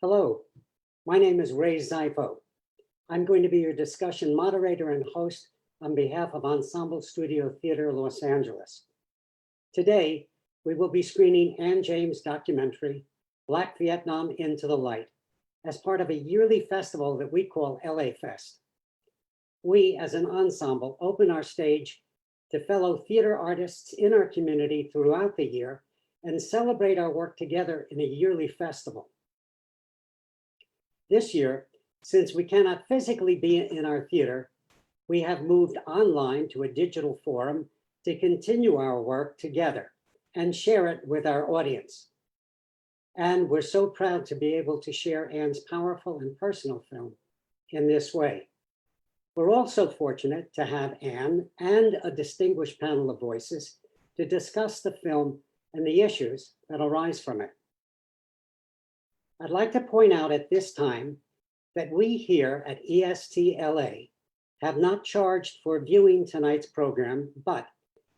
Hello, my name is Ray Zyfo. I'm going to be your discussion moderator and host on behalf of Ensemble Studio Theater Los Angeles. Today, we will be screening Ann James' documentary, Black Vietnam Into the Light, as part of a yearly festival that we call LA Fest. We, as an ensemble, open our stage to fellow theater artists in our community throughout the year and celebrate our work together in a yearly festival. This year, since we cannot physically be in our theater, we have moved online to a digital forum to continue our work together and share it with our audience. And we're so proud to be able to share Ann's powerful and personal film in this way. We're also fortunate to have Ann and a distinguished panel of voices to discuss the film and the issues that arise from it. I'd like to point out at this time that we here at ESTLA have not charged for viewing tonight's program, but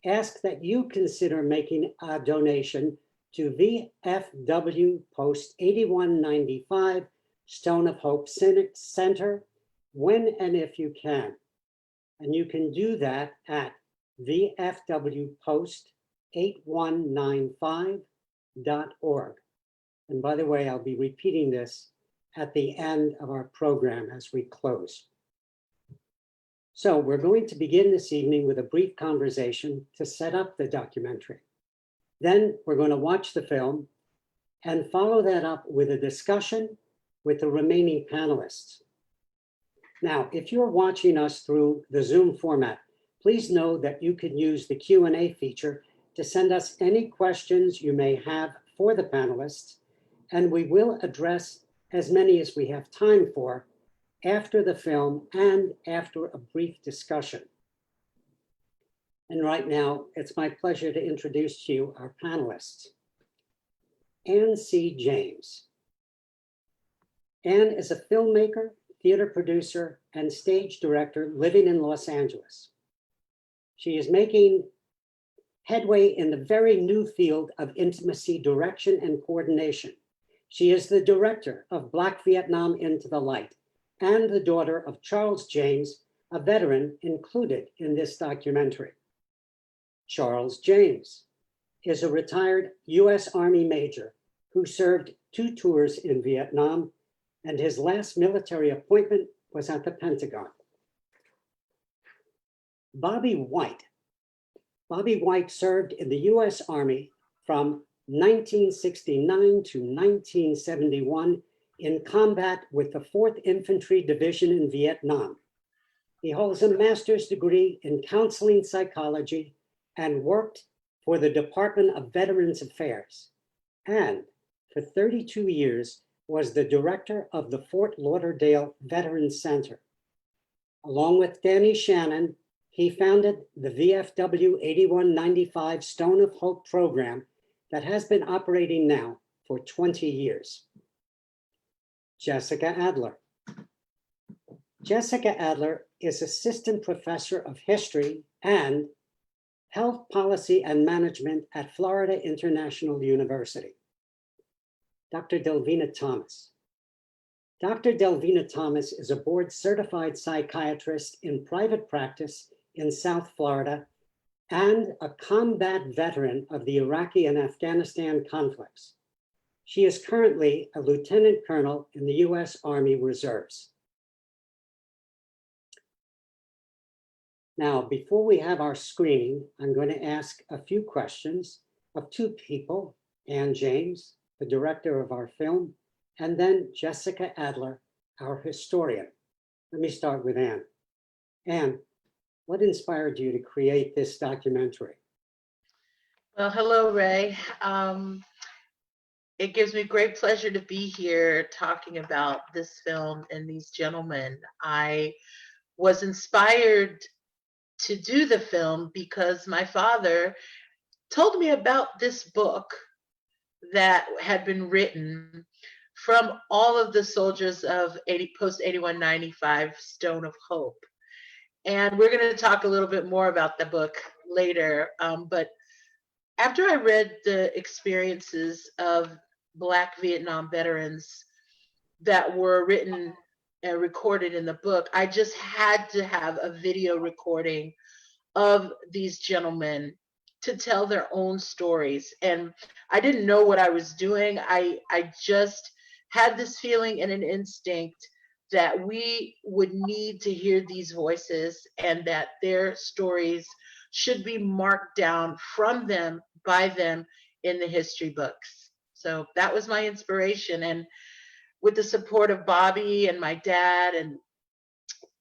ask that you consider making a donation to VFW Post 8195 Stone of Hope Center when and if you can. And you can do that at vfwpost8195.org. And by the way, I'll be repeating this at the end of our program as we close. So we're going to begin this evening with a brief conversation to set up the documentary. Then we're going to watch the film and follow that up with a discussion with the remaining panelists. Now, if you're watching us through the Zoom format, please know that you can use the Q&A feature to send us any questions you may have for the panelists, and we will address as many as we have time for after the film and after a brief discussion. And right now, it's my pleasure to introduce to you our panelists. Ann C. James. Ann is a filmmaker, theater producer, and stage director living in Los Angeles. She is making headway in the very new field of intimacy direction and coordination. She is the director of Black Vietnam Into the Light and the daughter of Charles James, a veteran included in this documentary. Charles James is a retired US Army major who served 2 tours in Vietnam, and his last military appointment was at the Pentagon. Bobby White. Bobby White served in the US Army from 1969 to 1971 in combat with the 4th Infantry Division in Vietnam. He holds a master's degree in counseling psychology and worked for the Department of Veterans Affairs, and for 32 years was the director of the Fort Lauderdale Veterans Center. Along with Danny Shannon, he founded the VFW 8195 Stone of Hope program that has been operating now for 20 years. Jessica Adler. Jessica Adler is assistant professor of history and health policy and management at Florida International University. Dr. Delvina Thomas. Dr. Delvina Thomas is a board certified psychiatrist in private practice in South Florida and a combat veteran of the Iraqi and Afghanistan conflicts. She is currently a lieutenant colonel in the US Army Reserves. Now, before we have our screening, I'm going to ask a few questions of 2 people, Ann James, the director of our film, and then Jessica Adler, our historian. Let me start with Ann. Ann, what inspired you to create this documentary? Well, hello, Ray. It gives me great pleasure to be here talking about this film and these gentlemen. I was inspired to do the film because my father told me about this book that had been written from all of the soldiers of Post 8195 Stone of Hope. And we're going to talk a little bit more about the book later. But after I read the experiences of Black Vietnam veterans that were written and recorded in the book. I just had to have a video recording of these gentlemen to tell their own stories. And I didn't know what I was doing. I just had this feeling and an instinct that we would need to hear these voices and that their stories should be marked down from them, by them, in the history books. So that was my inspiration. And with the support of Bobby and my dad, and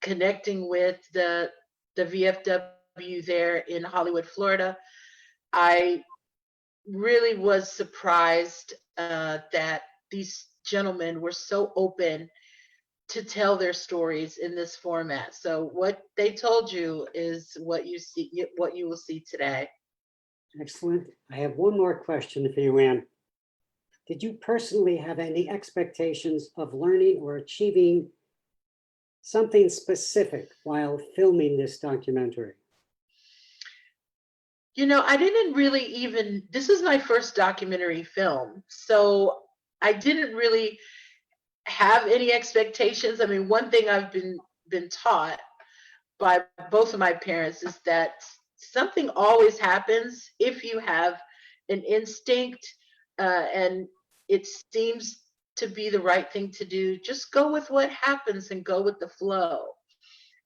connecting with the VFW there in Hollywood, Florida, I really was surprised that these gentlemen were so open to tell their stories in this format. So what they told you is what you see, what you will see today. Excellent. I have one more question for you, Anne. Did you personally have any expectations of learning or achieving something specific while filming this documentary? You know, I didn't really even, this is my first documentary film. So I didn't really have any expectations. I mean, one thing I've been taught by both of my parents is that something always happens if you have an instinct, and it seems to be the right thing to do. Just go with what happens and go with the flow.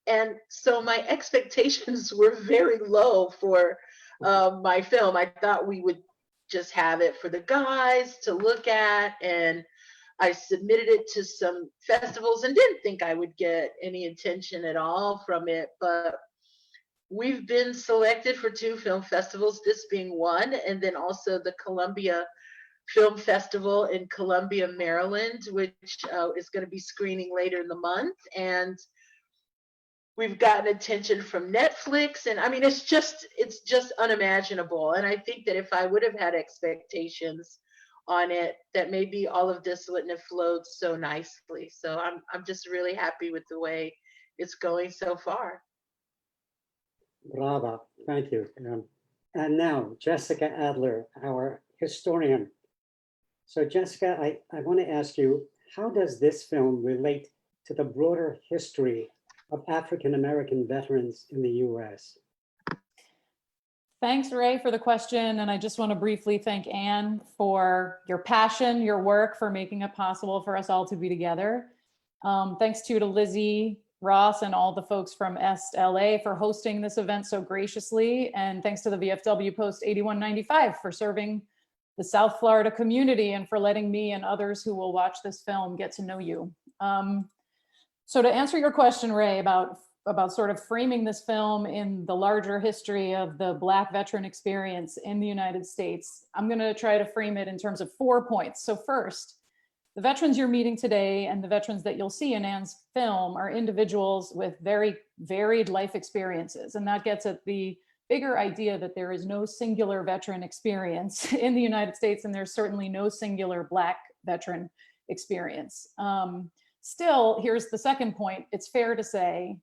And so my expectations were very low for my film. I thought we would just have it for the guys to look at, and I submitted it to some festivals and didn't think I would get any attention at all from it. But we've been selected for 2 film festivals, this being one, and then also the Columbia Film Festival in Columbia, Maryland, which is going to be screening later in the month. And we've gotten attention from Netflix. And I mean, it's just unimaginable. And I think that if I would have had expectations on it, that maybe all of this wouldn't have flowed so nicely. So I'm just really happy with the way it's going so far. Brava, thank you. And now, Jessica Adler, our historian. So Jessica, I want to ask you, how does this film relate to the broader history of African-American veterans in the US? Thanks, Ray, for the question. And I just want to briefly thank Anne for your passion, your work, for making it possible for us all to be together. Thanks to Lizzie, Ross, and all the folks from Est LA for hosting this event so graciously. And thanks to the VFW Post 8195 for serving the South Florida community and for letting me and others who will watch this film get to know you. So to answer your question, Ray, about sort of framing this film in the larger history of the Black veteran experience in the United States, I'm going to try to frame it in terms of 4 points. So first, the veterans you're meeting today and the veterans that you'll see in Anne's film are individuals with very varied life experiences. And that gets at the bigger idea that there is no singular veteran experience in the United States, and there's certainly no singular Black veteran experience. Still, here's the second point. It's fair to say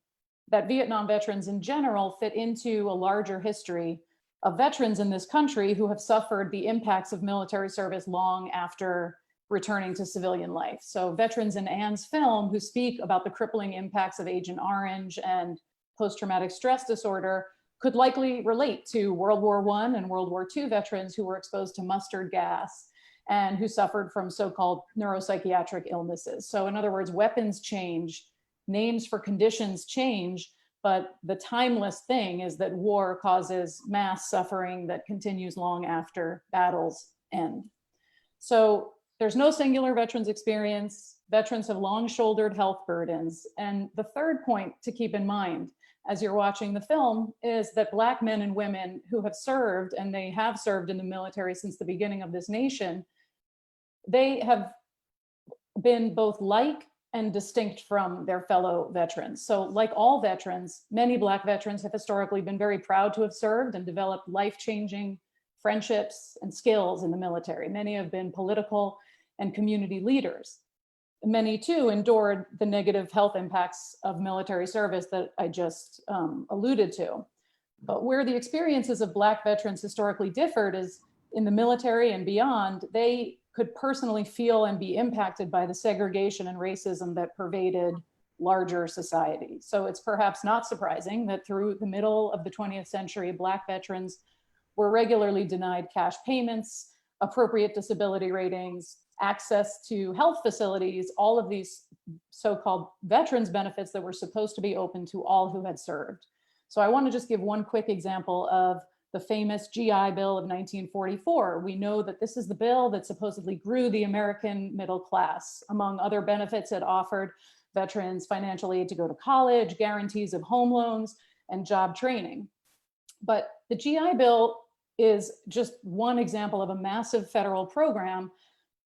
that Vietnam veterans in general fit into a larger history of veterans in this country who have suffered the impacts of military service long after returning to civilian life. So veterans in Anne's film who speak about the crippling impacts of Agent Orange and post-traumatic stress disorder could likely relate to World War I and World War II veterans who were exposed to mustard gas and who suffered from so-called neuropsychiatric illnesses. So in other words, weapons change, names for conditions change, but the timeless thing is that war causes mass suffering that continues long after battles end. So there's no singular veterans experience. Veterans have long shouldered health burdens. And the third point to keep in mind as you're watching the film is that Black men and women who have served, and they have served in the military since the beginning of this nation, they have been both like and distinct from their fellow veterans. So like all veterans, many Black veterans have historically been very proud to have served and developed life-changing friendships and skills in the military. Many have been political and community leaders. Many too endured the negative health impacts of military service that I just alluded to. But where the experiences of Black veterans historically differed is in the military and beyond, they could personally feel and be impacted by the segregation and racism that pervaded larger society. So it's perhaps not surprising that through the middle of the 20th century, Black veterans were regularly denied cash payments, appropriate disability ratings, access to health facilities, all of these so-called veterans benefits that were supposed to be open to all who had served. So I want to just give one quick example of the famous GI Bill of 1944. We know that this is the bill that supposedly grew the American middle class. Among other benefits, it offered veterans financial aid to go to college, guarantees of home loans, and job training. But the GI Bill is just one example of a massive federal program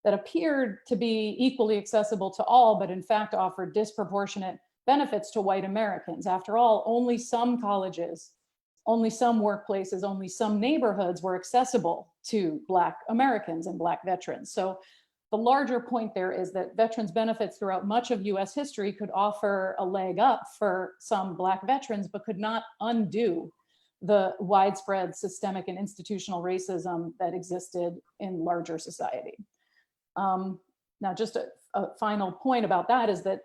that appeared to be equally accessible to all, but in fact offered disproportionate benefits to white Americans. After all, only some colleges, only some workplaces, only some neighborhoods were accessible to Black Americans and Black veterans. So the larger point there is that veterans benefits throughout much of US history could offer a leg up for some Black veterans, but could not undo the widespread systemic and institutional racism that existed in larger society. Now, just a final point about that is that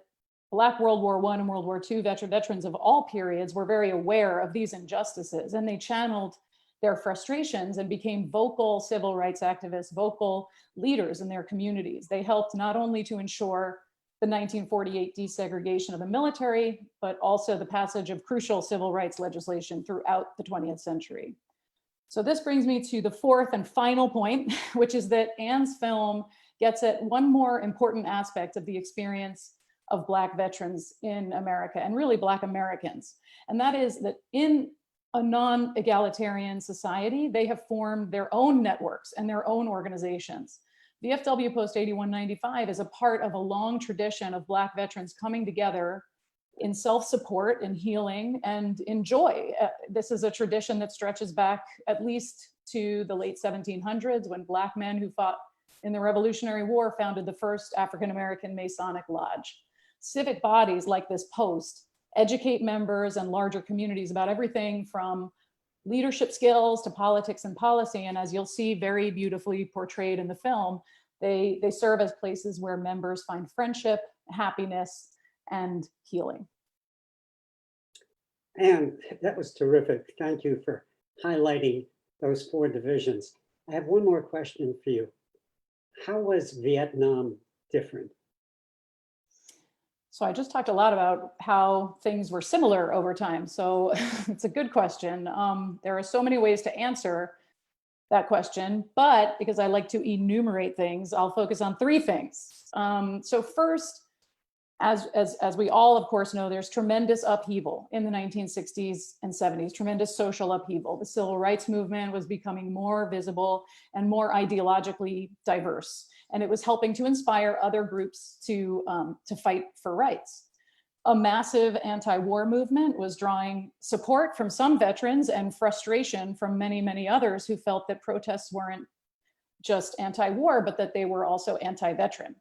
Black World War I and World War II veterans of all periods were very aware of these injustices, and they channeled their frustrations and became vocal civil rights activists, vocal leaders in their communities. They helped not only to ensure the 1948 desegregation of the military, but also the passage of crucial civil rights legislation throughout the 20th century. So this brings me to the fourth and final point, which is that Anne's film gets at one more important aspect of the experience of Black veterans in America, and really Black Americans. And that is that in a non-egalitarian society, they have formed their own networks and their own organizations. VFW Post 8195 is a part of a long tradition of Black veterans coming together in self-support and healing and in joy. This is a tradition that stretches back at least to the late 1700s, when Black men who fought in the Revolutionary War founded the first African-American Masonic Lodge. Civic bodies like this Post educate members and larger communities about everything from leadership skills to politics and policy. And as you'll see very beautifully portrayed in the film, they serve as places where members find friendship, happiness, and healing. And that was terrific. Thank you for highlighting those four divisions. I have one more question for you. How was Vietnam different? So I just talked a lot about how things were similar over time. So it's a good question. There are so many ways to answer that question, but because I like to enumerate things, I'll focus on three things. So first, as we all of course know, there's tremendous upheaval in the 1960s and 70s, tremendous social upheaval. The civil rights movement was becoming more visible and more ideologically diverse, and it was helping to inspire other groups to fight for rights. A massive anti-war movement was drawing support from some veterans and frustration from many, many others who felt that protests weren't just anti-war, but that they were also anti-veteran.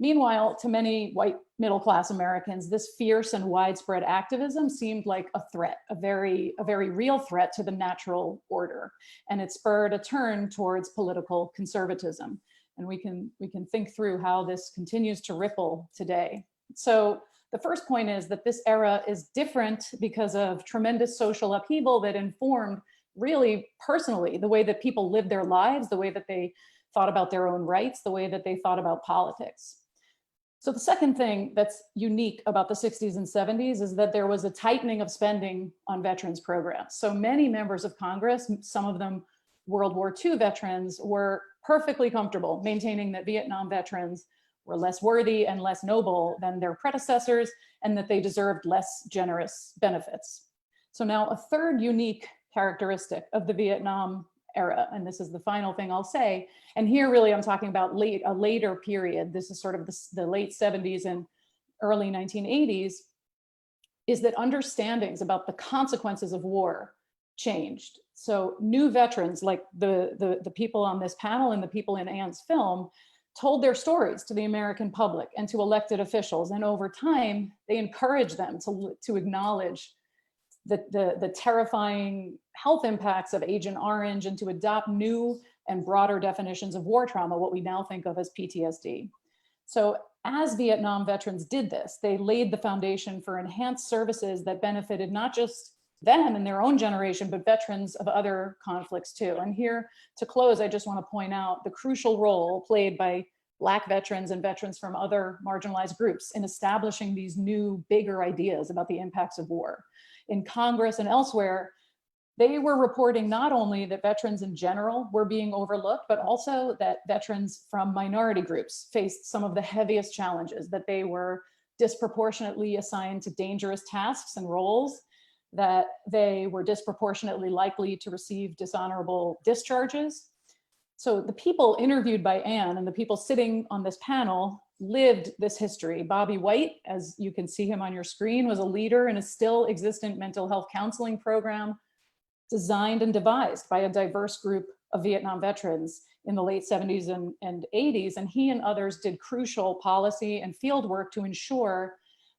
Meanwhile, to many white middle-class Americans, this fierce and widespread activism seemed like a threat, a very real threat to the natural order. And it spurred a turn towards political conservatism. And we can think through how this continues to ripple today. So the first point is that this era is different because of tremendous social upheaval that informed really personally the way that people lived their lives, the way that they thought about their own rights, the way that they thought about politics. So the second thing that's unique about the 60s and 70s is that there was a tightening of spending on veterans programs. So many members of Congress, some of them World War II veterans, were perfectly comfortable maintaining that Vietnam veterans were less worthy and less noble than their predecessors, and that they deserved less generous benefits. So now a third unique characteristic of the Vietnam era, and this is the final thing I'll say, and here really I'm talking about a later period, this is sort of the late 70s and early 1980s, is that understandings about the consequences of war changed. So new veterans like the people on this panel and the people in Anne's film told their stories to the American public and to elected officials, and over time they encouraged them to acknowledge the terrifying health impacts of Agent Orange and to adopt new and broader definitions of war trauma, what we now think of as PTSD. So as Vietnam veterans did this, they laid the foundation for enhanced services that benefited not just them and their own generation, but veterans of other conflicts too. And here to close, I just want to point out the crucial role played by Black veterans and veterans from other marginalized groups in establishing these new, bigger ideas about the impacts of war. In Congress and elsewhere, they were reporting not only that veterans in general were being overlooked, but also that veterans from minority groups faced some of the heaviest challenges, that they were disproportionately assigned to dangerous tasks and roles, that they were disproportionately likely to receive dishonorable discharges. So the people interviewed by Anne and the people sitting on this panel lived this history. Bobby White, as you can see him on your screen, was a leader in a still existent mental health counseling program designed and devised by a diverse group of Vietnam veterans in the late 70s and 80s. And he and others did crucial policy and field work to ensure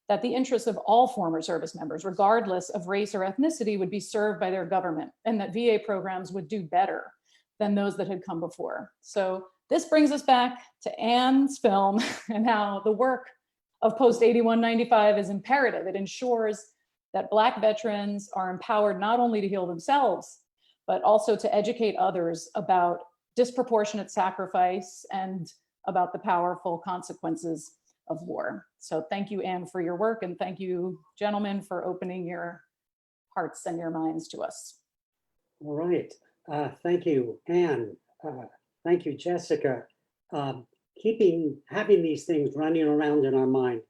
that the interests of all former service members, regardless of race or ethnicity, would be served by their government, and that VA programs would do better than those that had come before. So this brings us back to Anne's film and how the work of Post 8195 is imperative. It ensures that Black veterans are empowered not only to heal themselves, but also to educate others about disproportionate sacrifice and about the powerful consequences of war. So thank you, Anne, for your work, and thank you, gentlemen, for opening your hearts and your minds to us. All right. Thank you, Anne. Thank you, Jessica. Having these things running around in our mind,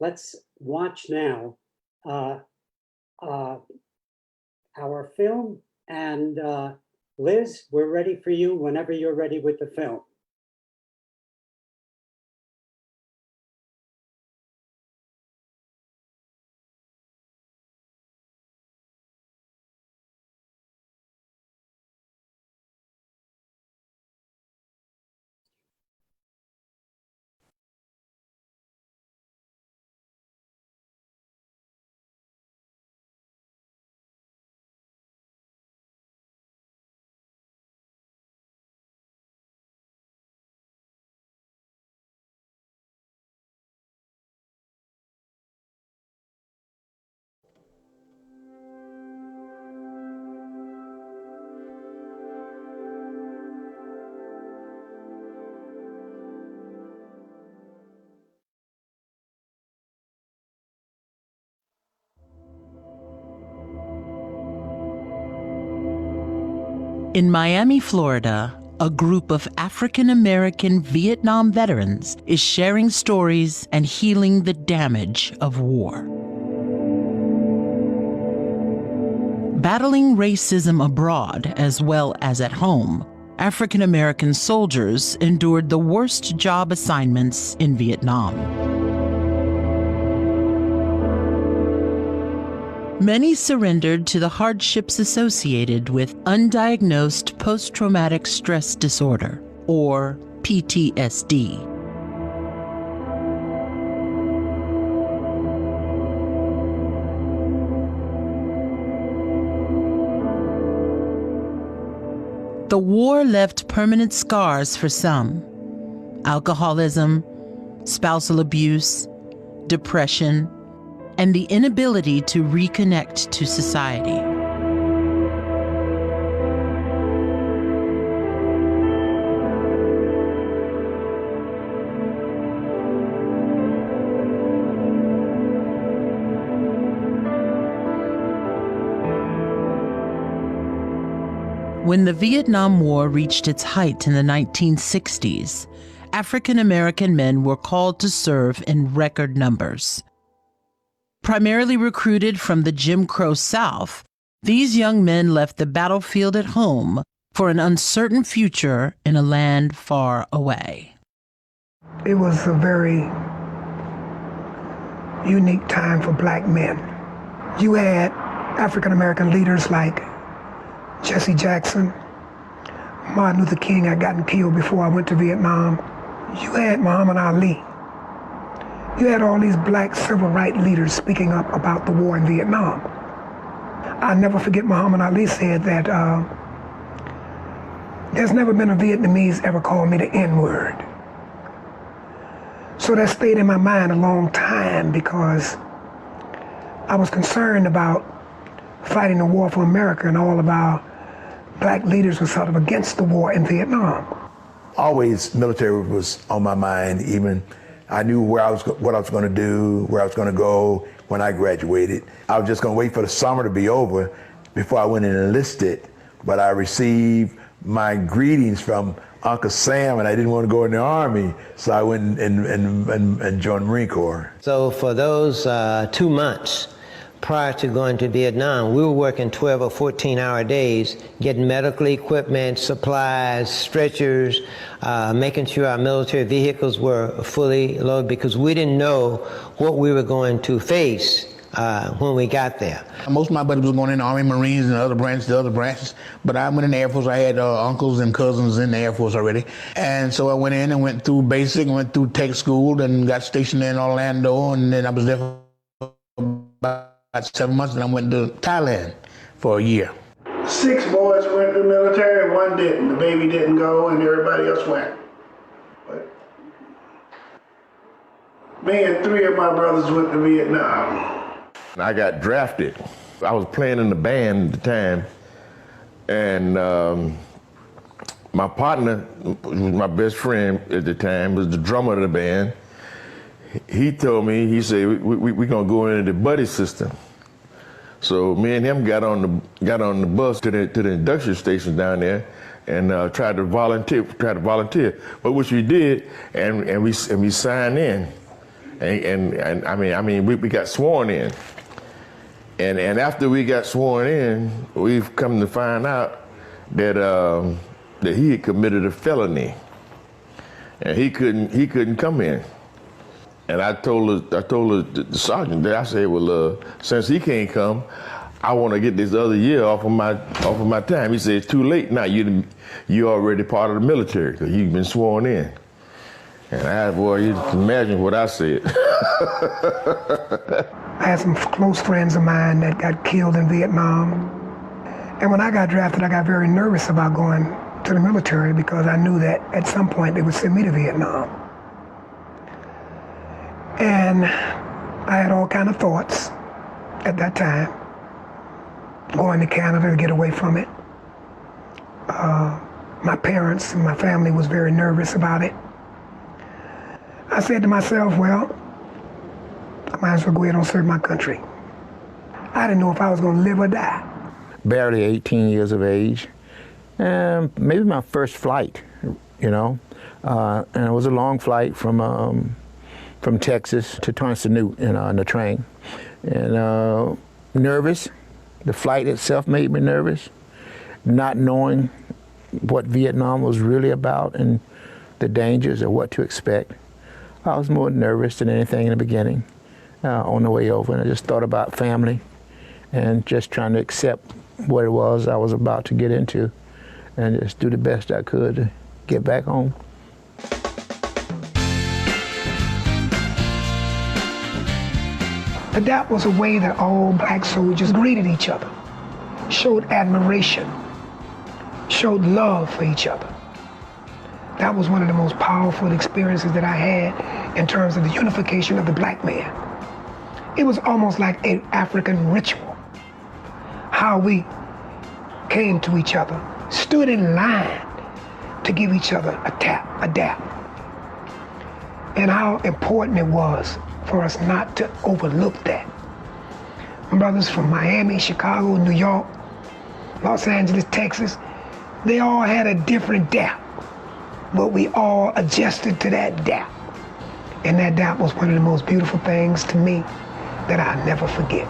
let's watch now our film. And Liz, we're ready for you whenever you're ready with the film. In Miami, Florida, a group of African-American Vietnam veterans is sharing stories and healing the damage of war. Battling racism abroad as well as at home, African-American soldiers endured the worst job assignments in Vietnam. Many surrendered to the hardships associated with undiagnosed post-traumatic stress disorder, or PTSD. The war left permanent scars for some: alcoholism, spousal abuse, depression, and the inability to reconnect to society. When the Vietnam War reached its height in the 1960s, African American men were called to serve in record numbers. Primarily recruited from the Jim Crow South, these young men left the battlefield at home for an uncertain future in a land far away. It was a very unique time for Black men. You had African American leaders like Jesse Jackson, Martin Luther King had gotten killed before I went to Vietnam. You had Muhammad Ali. You had all these Black civil rights leaders speaking up about the war in Vietnam. I'll never forget Muhammad Ali said that There's never been a Vietnamese ever called me the N-word. So that stayed in my mind a long time because I was concerned about fighting the war for America, and all of our black leaders were sort of against the war in Vietnam. Always military was on my mind. Even I knew what I was going to do, where I was going to go when I graduated. I was just going to wait for the summer to be over before I went and enlisted. But I received my greetings from Uncle Sam, and I didn't want to go in the Army, so I went and joined the Marine Corps. So for those 2 months prior to going to Vietnam, we were working 12 or 14-hour days, getting medical equipment, supplies, stretchers, making sure our military vehicles were fully loaded, because we didn't know what we were going to face when we got there. Most of my buddies was going in the Army, Marines, and other branches, but I went in the Air Force. I had uncles and cousins in the Air Force already, and so I went in and went through basic, and went through tech school, and got stationed there in Orlando, and then I was there for about 7 months, and I went to Thailand for a year. 6 boys went to the military, 1 didn't. The baby didn't go, and everybody else went. But me and 3 of my brothers went to Vietnam. I got drafted. I was playing in the band at the time, and my partner, who was my best friend at the time, was the drummer of the band. He told me, he said, we're gonna go into the buddy system. So me and him got on the bus to the induction station down there, and tried to volunteer. But which we did, and we signed in, and I mean we got sworn in. And after we got sworn in, we've come to find out that that he had committed a felony, and he couldn't come in. And I told the sergeant that, I said, well, since he can't come, I want to get this other year off of my time. He said, it's too late now. You're already part of the military because you've been sworn in. And you can imagine what I said. I had some close friends of mine that got killed in Vietnam. And when I got drafted, I got very nervous about going to the military because I knew that at some point they would send me to Vietnam. And I had all kind of thoughts at that time, going to Canada to get away from it. My parents and my family was very nervous about it. I said to myself, well, I might as well go ahead and serve my country. I didn't know if I was going to live or die. Barely 18 years of age, and maybe my first flight, and it was a long flight from Texas to Tonsanute in the train, and nervous. The flight itself made me nervous, not knowing what Vietnam was really about and the dangers of what to expect. I was more nervous than anything in the beginning on the way over, and I just thought about family and just trying to accept what it was I was about to get into and just do the best I could to get back home. The dap was a way that all black soldiers greeted each other, showed admiration, showed love for each other. That was one of the most powerful experiences that I had in terms of the unification of the black man. It was almost like an African ritual, how we came to each other, stood in line to give each other a dap, and how important it was for us not to overlook that. Brothers from Miami, Chicago, New York, Los Angeles, Texas, they all had a different dap, but we all adjusted to that dap. And that dap was one of the most beautiful things to me that I'll never forget.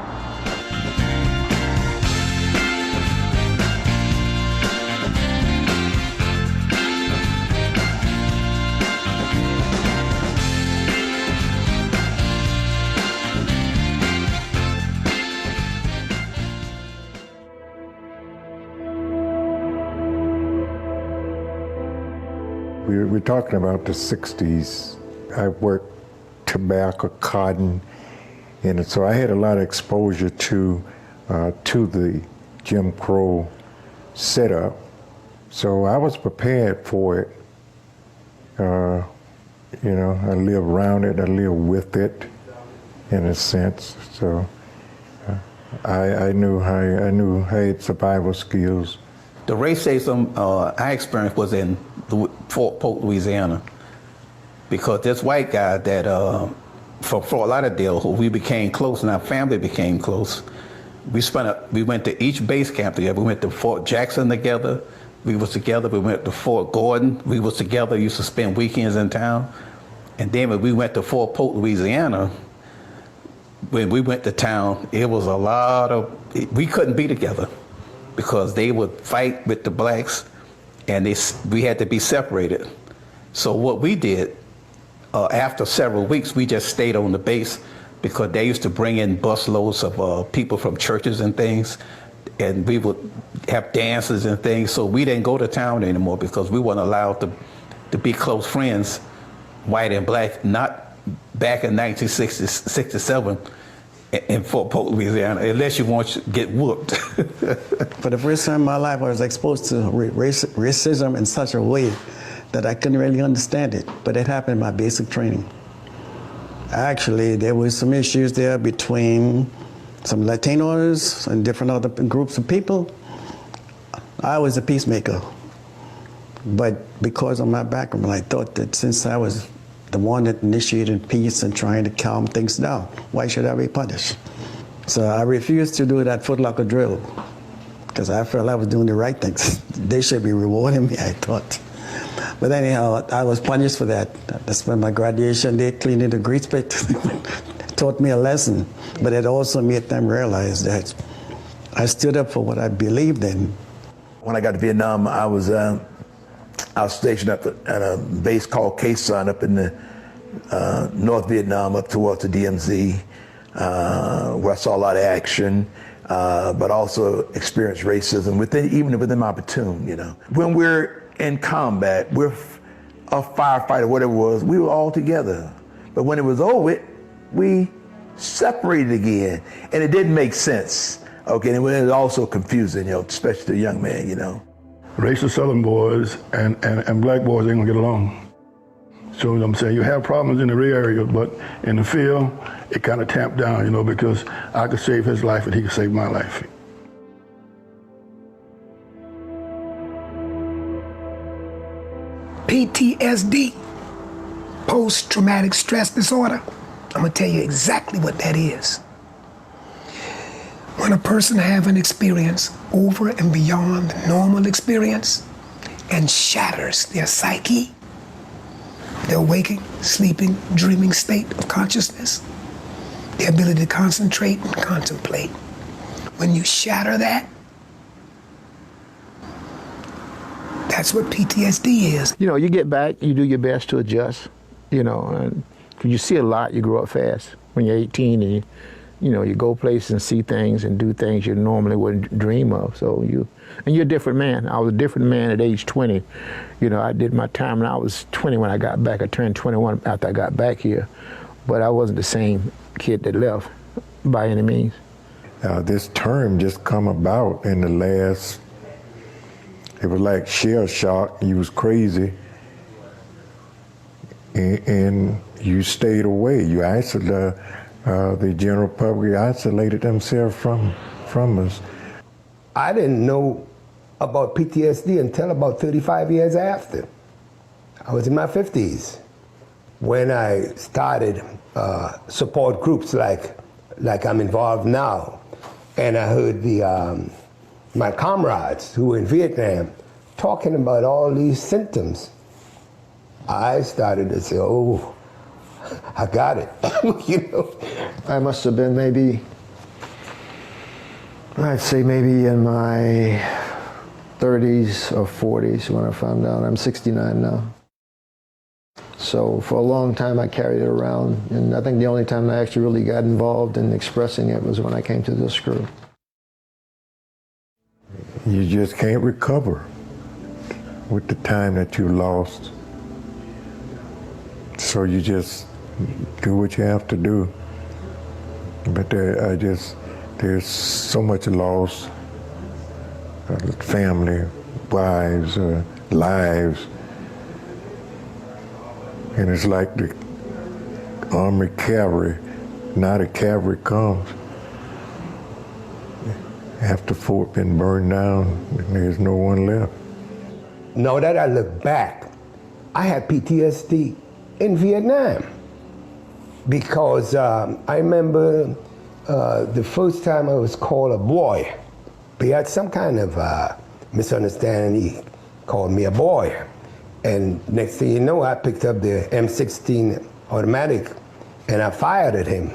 We're talking about the 60s. I worked tobacco, cotton, and so I had a lot of exposure to the Jim Crow setup. So I was prepared for it. You know, I live around it, I live with it, in a sense. So I knew I had survival skills. The racism I experienced was in Fort Polk, Louisiana, because this white guy that from Fort Lauderdale, who we became close and our family became close. We went to each base camp together. We went to Fort Jackson together. We was together. We went to Fort Gordon. We was together. Used to spend weekends in town. And then when we went to Fort Polk, Louisiana, when we went to town, it was a lot of, we couldn't be together because they would fight with the blacks and we had to be separated. So what we did, after several weeks, we just stayed on the base because they used to bring in busloads of people from churches and things, and we would have dances and things. So we didn't go to town anymore because we weren't allowed to be close friends, white and black, not back in 1967 in Fort Polk, Louisiana, unless you want to get whooped. For the first time in my life, I was exposed to racism in such a way that I couldn't really understand it, but it happened in my basic training. Actually, there was some issues there between some Latinos and different other groups of people. I was a peacemaker, but because of my background, I thought that since I was the one that initiated peace and trying to calm things down, why should I be punished? So I refused to do that Foot Locker drill because I felt I was doing the right things. They should be rewarding me, I thought. But anyhow, I was punished for that. I spent my graduation day cleaning the grease pit. Taught me a lesson, but it also made them realize that I stood up for what I believed in. When I got to Vietnam, I was stationed at a base called Khe Sanh up in the North Vietnam, up towards the DMZ, where I saw a lot of action, but also experienced racism even within my platoon. You know, when we're in combat, we're a firefighter, whatever it was, we were all together. But when it was over, we separated again, and it didn't make sense. Okay, and it was also confusing, you know, especially to a young man, you know. Racial Southern boys and black boys ain't gonna get along. So I'm saying you have problems in the rear area, but in the field, it kind of tamped down, you know, because I could save his life and he could save my life. PTSD, post-traumatic stress disorder. I'm gonna tell you exactly what that is. When a person have an experience over and beyond the normal experience and shatters their psyche, their waking, sleeping, dreaming state of consciousness, their ability to concentrate and contemplate. When you shatter that, that's what PTSD is. You know, you get back, you do your best to adjust, you know, and you see a lot, you grow up fast when you're 18 and you go places and see things and do things you normally wouldn't dream of. So you're a different man. I was a different man at age 20. You know, I did my time when I was 20 when I got back. I turned 21 after I got back here, but I wasn't the same kid that left by any means. This term just come about in the last, it was like shell shock. You was crazy, and you stayed away. You isolated. The general public isolated themselves from us. I didn't know about PTSD until about 35 years after. I was in my 50s when I started support groups like I'm involved now. And I heard my comrades who were in Vietnam talking about all these symptoms. I started to say, oh, I got it, you know. I must have been I'd say maybe in my 30s or 40s when I found out. I'm 69 now. So for a long time I carried it around, and I think the only time I actually really got involved in expressing it was when I came to this group. You just can't recover with the time that you lost. So you just do what you have to do. But there's so much loss, family, wives, lives. And it's like the Army cavalry, now the cavalry comes. After Fort been burned down, there's no one left. Now that I look back, I had PTSD in Vietnam because I remember the first time I was called a boy. We had some kind of misunderstanding. He called me a boy. And next thing you know, I picked up the M16 automatic and I fired at him.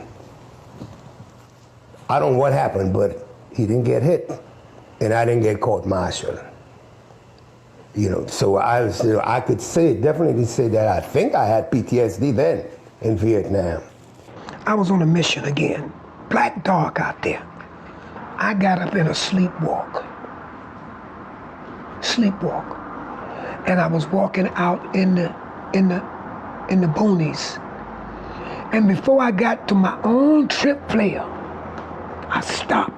I don't know what happened, but he didn't get hit and I didn't get court-martialed. You know, so I could definitely say that I think I had PTSD then in Vietnam. I was on a mission again, black dark out there. I got up in a sleepwalk, and I was walking out in the boonies. And before I got to my own trip flare, I stopped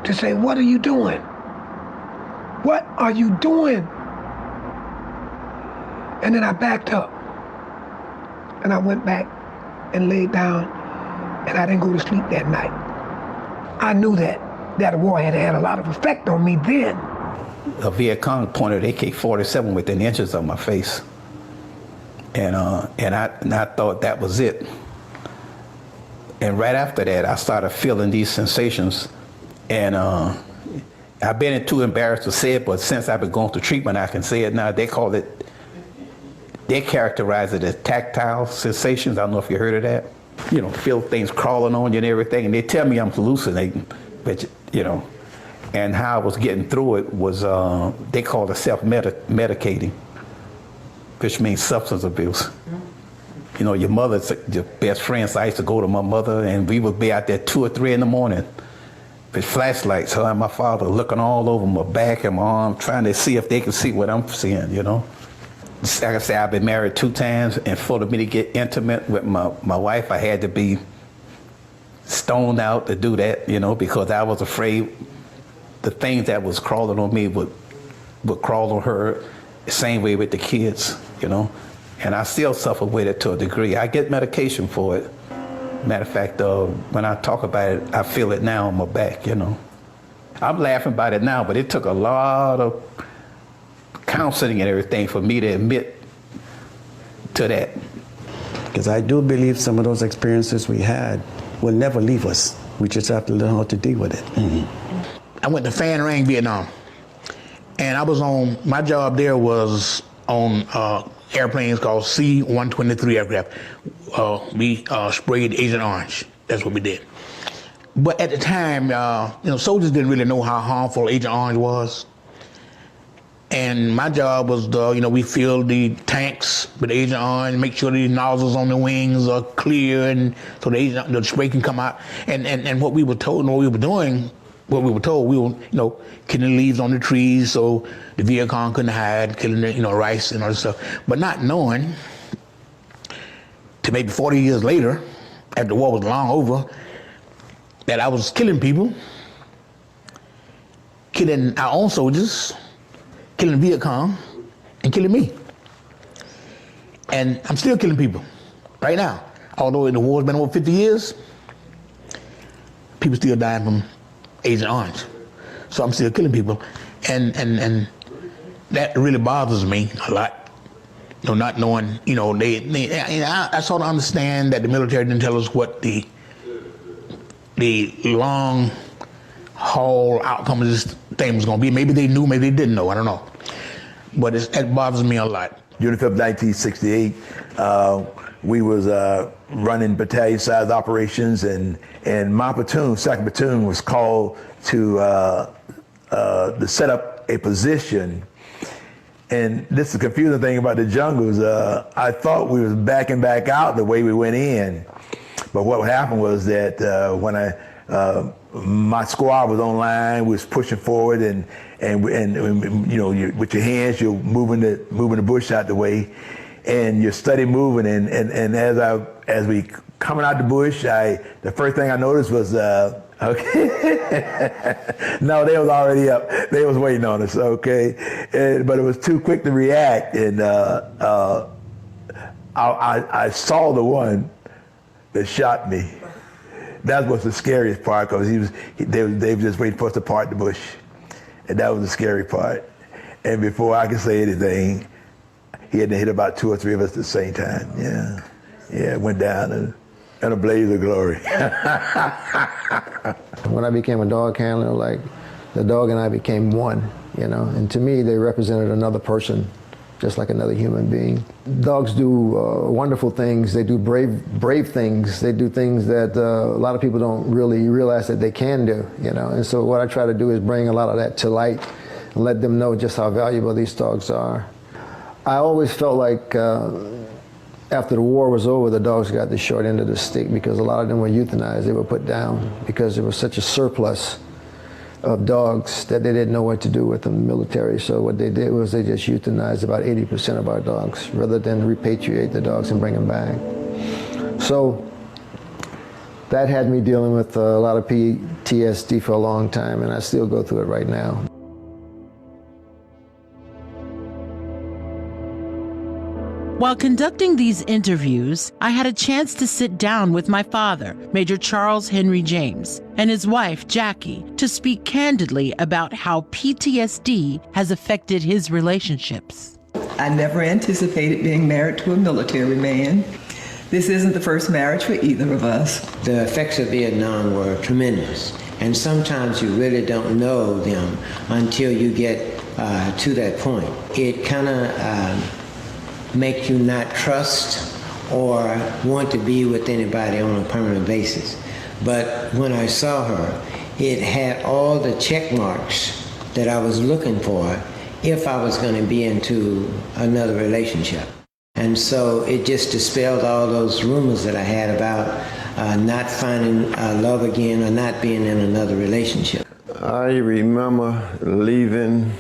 to say, "What are you doing? What are you doing?" And then I backed up, and I went back and laid down, and I didn't go to sleep that night. I knew that war had a lot of effect on me then. A Viet Cong pointed AK-47 within inches of my face, and I thought that was it. And right after that, I started feeling these sensations, and I've been too embarrassed to say it, but since I've been going through treatment, I can say it now. They characterize it as tactile sensations. I don't know if you heard of that. You know, feel things crawling on you and everything, and they tell me I'm hallucinating, but you know, and how I was getting through it was, they call it self-medicating, which means substance abuse. You know, your mother's your best friend, so I used to go to my mother, and we would be out there 2 or 3 in the morning with flashlights, her and my father looking all over my back and my arm, trying to see if they could see what I'm seeing, you know. Like I say, I've been married 2 times, and for me to get intimate with my wife, I had to be stoned out to do that, you know, because I was afraid the things that was crawling on me would crawl on her, the same way with the kids, you know. And I still suffer with it to a degree. I get medication for it. Matter of fact, when I talk about it, I feel it now on my back, you know. I'm laughing about it now, but it took a lot of counseling and everything for me to admit to that. Because I do believe some of those experiences we had will never leave us. We just have to learn how to deal with it. I went to Phan Rang, Vietnam, and I was on, my job there was on airplanes called C-123 aircraft. We sprayed Agent Orange. That's what we did. But at the time, you know, soldiers didn't really know how harmful Agent Orange was. And my job was to, you know, we filled the tanks with Agent Orange, make sure the nozzles on the wings are clear, and so the spray can come out. And what we were told and what we were doing, we were, you know, killing leaves on the trees so the Viet Cong couldn't hide, killing the, you know, rice and all this stuff. But not knowing, to maybe 40 years later, after the war was long over, that I was killing people, killing our own soldiers, killing Viet Cong, and killing me. And I'm still killing people right now. Although the war's been over 50 years, people still dying from Agent Orange. So I'm still killing people. And that really bothers me a lot. You know, not knowing, you know, I sort of understand that the military didn't tell us what the long haul outcome of this thing was going to be. Maybe they knew, maybe they didn't know, I don't know. But it bothers me a lot. June 5th, 1968, we was running battalion-sized operations, and my platoon, 2nd Platoon, was called to set up a position. And this is the confusing thing about the jungles. I thought we was backing back out the way we went in. But what happened was that when my squad was online, we was pushing forward, and you know, with your hands, you're moving the bush out the way, and you're steady moving. And as we coming out the bush, the first thing I noticed was Okay. No, they was already up. They was waiting on us. Okay, but it was too quick to react, and I saw the one that shot me. That was the scariest part because they were just waiting for us to part the bush, and that was the scary part. And before I could say anything, he had to hit about 2 or 3 of us at the same time. Yeah, it went down in a blaze of glory. When I became a dog handler, like the dog and I became one, you know. And to me, they represented another person, just like another human being. Dogs do wonderful things. They do brave things. They do things that a lot of people don't really realize that they can do, you know. And so what I try to do is bring a lot of that to light and let them know just how valuable these dogs are. I always felt like after the war was over, the dogs got the short end of the stick because a lot of them were euthanized. They were put down because there was such a surplus of dogs that they didn't know what to do with them in the military. So what they did was they just euthanized about 80% of our dogs rather than repatriate the dogs and bring them back. So that had me dealing with a lot of PTSD for a long time, and I still go through it right now. While conducting these interviews, I had a chance to sit down with my father, Major Charles Henry James, and his wife, Jackie, to speak candidly about how PTSD has affected his relationships. I never anticipated being married to a military man. This isn't the first marriage for either of us. The effects of Vietnam were tremendous, and sometimes you really don't know them until you get to that point. It kind of make you not trust or want to be with anybody on a permanent basis. But when I saw her, it had all the check marks that I was looking for if I was going to be into another relationship. And so it just dispelled all those rumors that I had about not finding love again or not being in another relationship. I remember leaving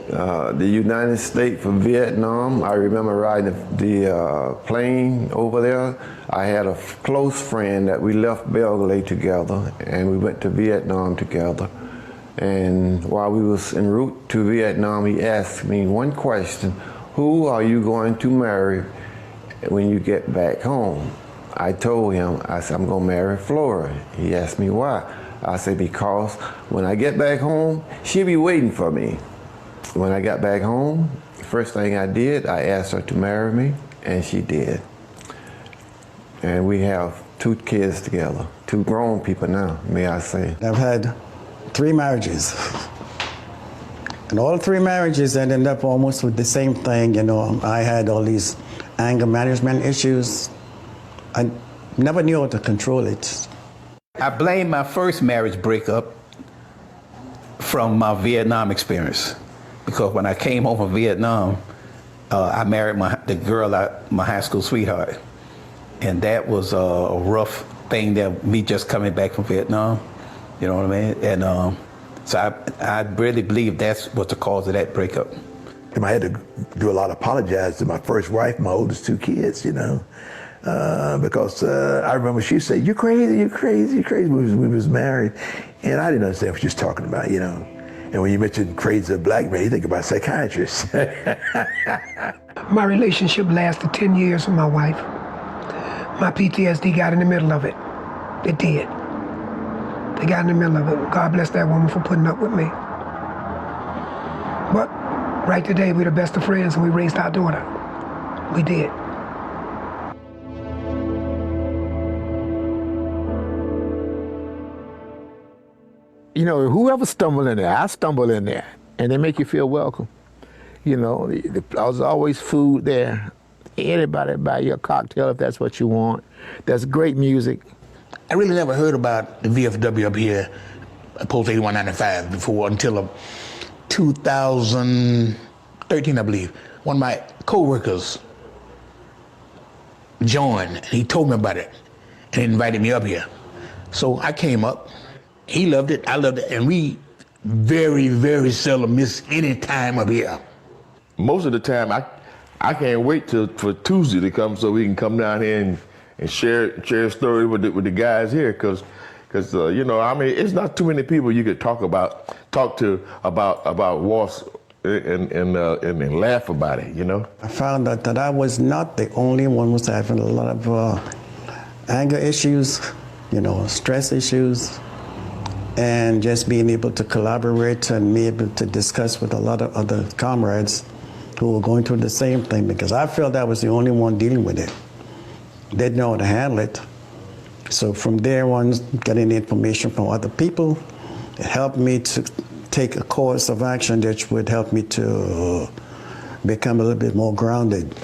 the United States for Vietnam. I remember riding the plane over there. I had a close friend that we left Belgrade together, and we went to Vietnam together. And while we was en route to Vietnam, he asked me one question: who are you going to marry when you get back home? I told him, I said, I'm gonna marry Flora. He asked me why. I said, because when I get back home, she'll be waiting for me. When I got back home, the first thing I did, I asked her to marry me, and she did. And we have 2 kids together, 2 grown people now, may I say. I've had 3 marriages. And all 3 marriages ended up almost with the same thing. You know, I had all these anger management issues. I never knew how to control it. I blame my first marriage breakup from my Vietnam experience. Because when I came home from Vietnam, I married the girl, my high school sweetheart. And that was a rough thing, that me just coming back from Vietnam, you know what I mean? And so I really believe that's what the cause of that breakup. I had to do a lot of apologize to my first wife, my oldest 2 kids, you know, because I remember she said, "You're crazy, you're crazy, you're crazy." We was married, and I didn't understand what she was talking about, you know. And when you mention crazy of black man, you think about psychiatrists. My relationship lasted 10 years with my wife. My PTSD got in the middle of it. It did. They got in the middle of it. God bless that woman for putting up with me. But right today, we're the best of friends, and we raised our daughter. We did. You know, whoever stumbled in there, I stumbled in there, and they make you feel welcome. You know, there's always food there. Anybody buy you a cocktail if that's what you want. There's great music. I really never heard about the VFW up here, post 8195, before until 2013, I believe. One of my co-workers joined, and he told me about it, and he invited me up here. So I came up. He loved it, I loved it, and we very, very seldom miss any time up here. Most of the time, I can't wait for Tuesday to come so we can come down here and share a story with the guys here, because Because you know, I mean, it's not too many people you could talk to about wars and laugh about it. You know. I found out that I was not the only one who was having a lot of anger issues, you know, stress issues, and just being able to collaborate and be able to discuss with a lot of other comrades who were going through the same thing, because I felt I was the only one dealing with it. Didn't know how to handle it. So from there on, getting the information from other people, it helped me to take a course of action that would help me to become a little bit more grounded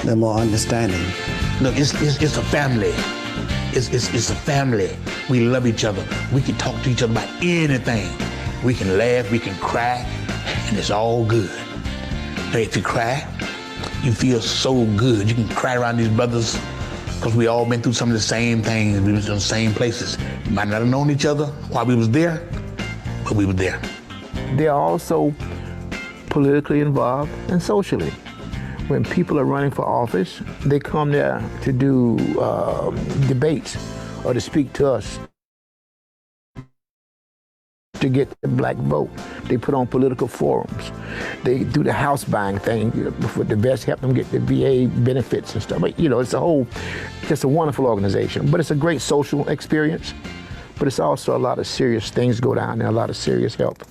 and more understanding. Look, it's a family. It's a family. We love each other. We can talk to each other about anything. We can laugh, we can cry, and it's all good. Hey, if you cry, you feel so good. You can cry around these brothers because we all been through some of the same things. We was in the same places. We might not have known each other while we was there, but we were there. They're also politically involved and socially. When people are running for office, they come there to do debates or to speak to us to get the black vote. They put on political forums. They do the house buying thing for the vets, help them get the VA benefits and stuff. But, you know, it's a wonderful organization. But it's a great social experience. But it's also a lot of serious things go down there, a lot of serious help.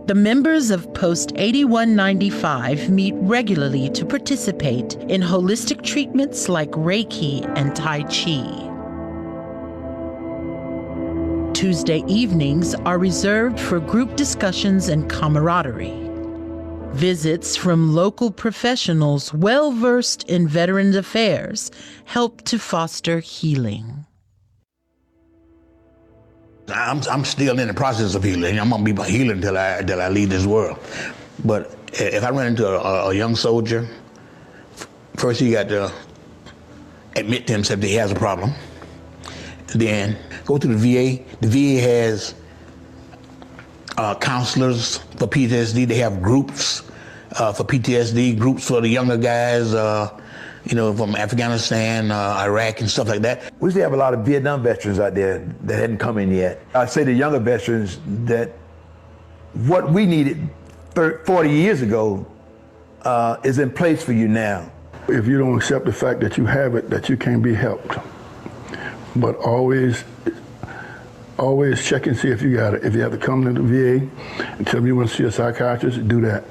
The members of Post 8195 meet regularly to participate in holistic treatments like Reiki and Tai Chi. Tuesday evenings are reserved for group discussions and camaraderie. Visits from local professionals well-versed in veterans affairs help to foster healing. I'm still in the process of healing. I'm gonna be healing till I leave this world. But if I run into a young soldier, first he got to admit to himself that he has a problem. Then go to the VA. The VA has counselors for PTSD. They have groups for PTSD, groups for the younger guys, you know, from Afghanistan, Iraq, and stuff like that. We used to have a lot of Vietnam veterans out there that hadn't come in yet. I'd say the younger veterans that what we needed 40 years ago is in place for you now. If you don't accept the fact that you have it, that you can't be helped. But always check and see if you got it. If you have to come to the VA and tell me you want to see a psychiatrist, do that.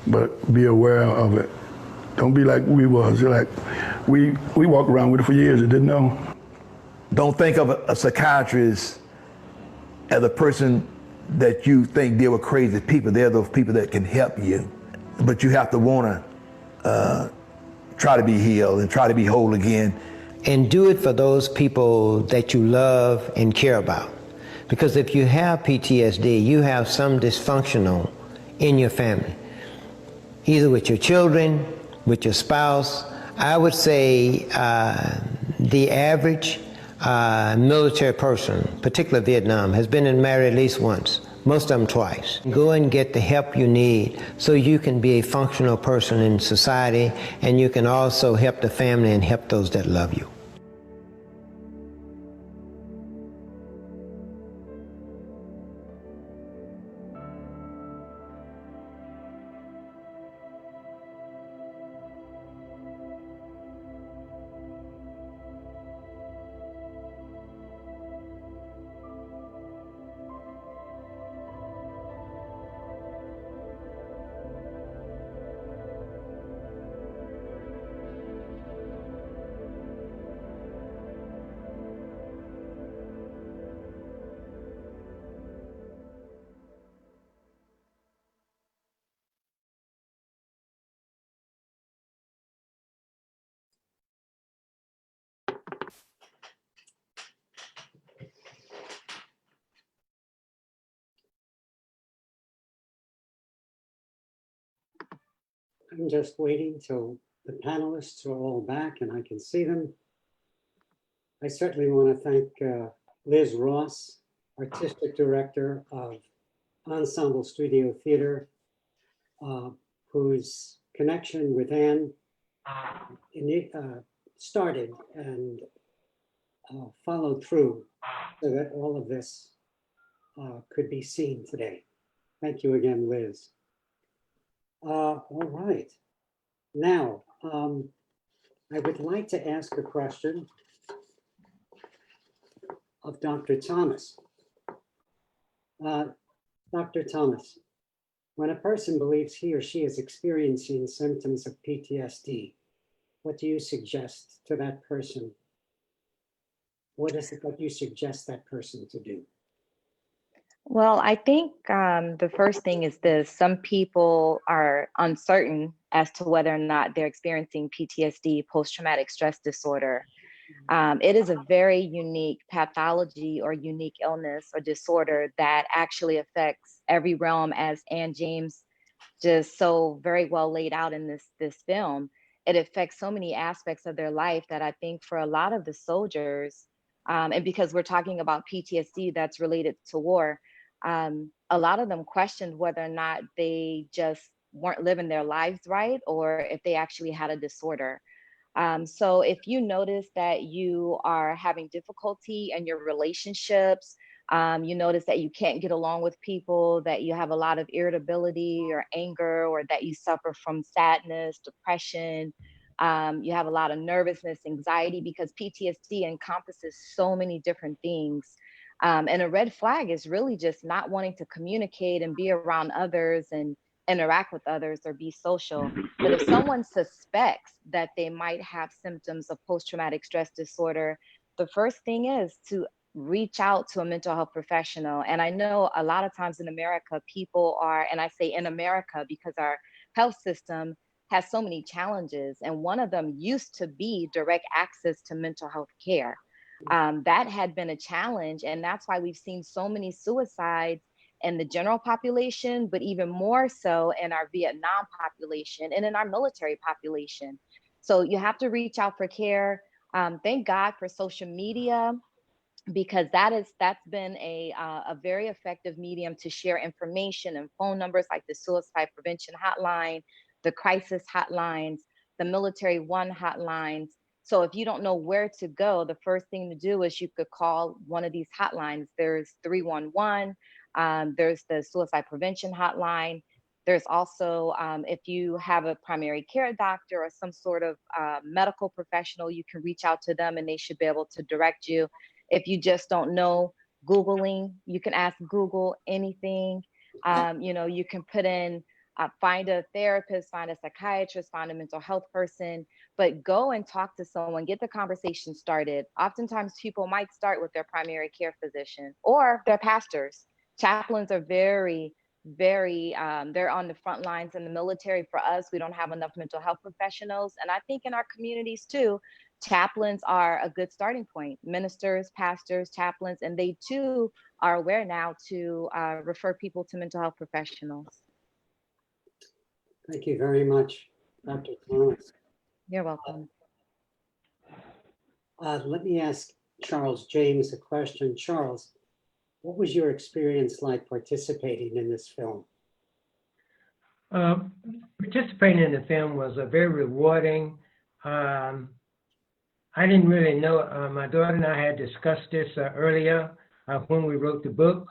But be aware of it. Don't be like we was. Like we walked around with it for years and didn't know. Don't think of a psychiatrist as a person that you think deal with crazy people. They're those people that can help you. But you have to want to try to be healed and try to be whole again. And do it for those people that you love and care about. Because if you have PTSD, you have some dysfunctional in your family, either with your children, with your spouse. I would say the average military person, particularly Vietnam, has been married at least once, most of them twice. Go and get the help you need so you can be a functional person in society, and you can also help the family and help those that love you. I'm just waiting till the panelists are all back and I can see them. I certainly want to thank Liz Ross, Artistic Director of Ensemble Studio Theater, whose connection with Anne started and followed through so that all of this could be seen today. Thank you again, Liz. All right. Now, I would like to ask a question of Dr. Thomas. Dr. Thomas, when a person believes he or she is experiencing symptoms of PTSD, what do you suggest to that person? What is it that you suggest that person to do? Well, I think the first thing is this. Some people are uncertain as to whether or not they're experiencing PTSD, post-traumatic stress disorder. It is a very unique pathology or unique illness or disorder that actually affects every realm, as Ann James just so very well laid out in this film. It affects so many aspects of their life that I think for a lot of the soldiers, and because we're talking about PTSD that's related to war, a lot of them questioned whether or not they just weren't living their lives right or if they actually had a disorder. So if you notice that you are having difficulty in your relationships, you notice that you can't get along with people, that you have a lot of irritability or anger, or that you suffer from sadness, depression, you have a lot of nervousness, anxiety, because PTSD encompasses so many different things. And a red flag is really just not wanting to communicate and be around others and interact with others or be social. But if someone suspects that they might have symptoms of post-traumatic stress disorder, the first thing is to reach out to a mental health professional. And I know a lot of times in America, people are, and I say in America because our health system has so many challenges. And one of them used to be direct access to mental health care. That had been a challenge. And that's why we've seen so many suicides in the general population, but even more so in our Vietnam population and in our military population. So you have to reach out for care. Thank God for social media, because that's been a very effective medium to share information and phone numbers like the suicide prevention hotline, the crisis hotlines, the military one hotlines. So if you don't know where to go, the first thing to do is you could call one of these hotlines. There's 311, there's the suicide prevention hotline. There's also, if you have a primary care doctor or some sort of medical professional, you can reach out to them and they should be able to direct you. If you just don't know, Googling, you can ask Google anything. You can put in, find a therapist, find a psychiatrist, find a mental health person, but go and talk to someone, get the conversation started. Oftentimes people might start with their primary care physician or their pastors. Chaplains are very, they're on the front lines in the military. For us, we don't have enough mental health professionals. And I think in our communities too, chaplains are a good starting point. Ministers, pastors, chaplains, and they too are aware now to refer people to mental health professionals. Thank you very much, Dr. Thomas. You're welcome. Let me ask Charles James a question. Charles, what was your experience like participating in this film? Participating in the film was very rewarding. I didn't really know, my daughter and I had discussed this earlier when we wrote the book,